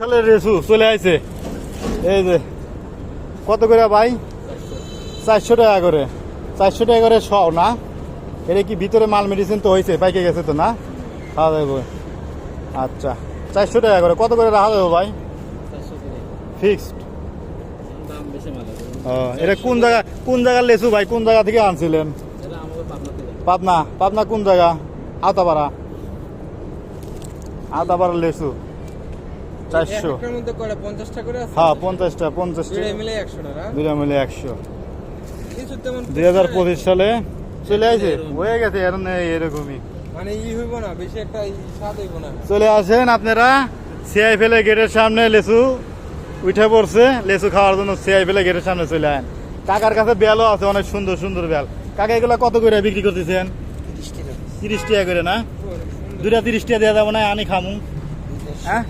সালের রেসু চলে আইছে। এই যে কত করে ভাই? 400 টাকা করে। 400 টাকা করে সব না? এটা কি ভিতরে মাল মেডিসিন তো হয়েছে, পাইকে গেছে তো না? খাওয়া যাবে। আচ্ছা 400 টাকা করে। কত করে রাখা যাবে ভাই? ফিক্সড। এটা কোন জায়গার লেসু ভাই? কোন জায়গা থেকে আনছিলেন? পাবনা। পাবনা কোন জায়গা? আওতাপাড়া। আওতাপাড়ার লেসু 400। হ্যাঁ 50টা 50টা দুইটা মিলে 100। 2025 সালে চলে আসে, হয়ে গেছে এরকমই। মানে হইব না বেশি, একটা স্বাদ হইব না। চলে আসেন আপনারা সিআই ফেলে গেটের সামনে, লেসু উঠে পড়ছে। লেসু খাওয়ার জন্য সিআই ফেলে গেটের সামনে চলে আন। কাকার কাছে বেলও আছে, অনেক সুন্দর সুন্দর বেল। কাকা এগুলো কত করে বিক্রি করতেছেন? 30 টাকা করে না? দুইটা 30 টাকা দেওয়া যাবে না? আনি খামু। হ্যাঁ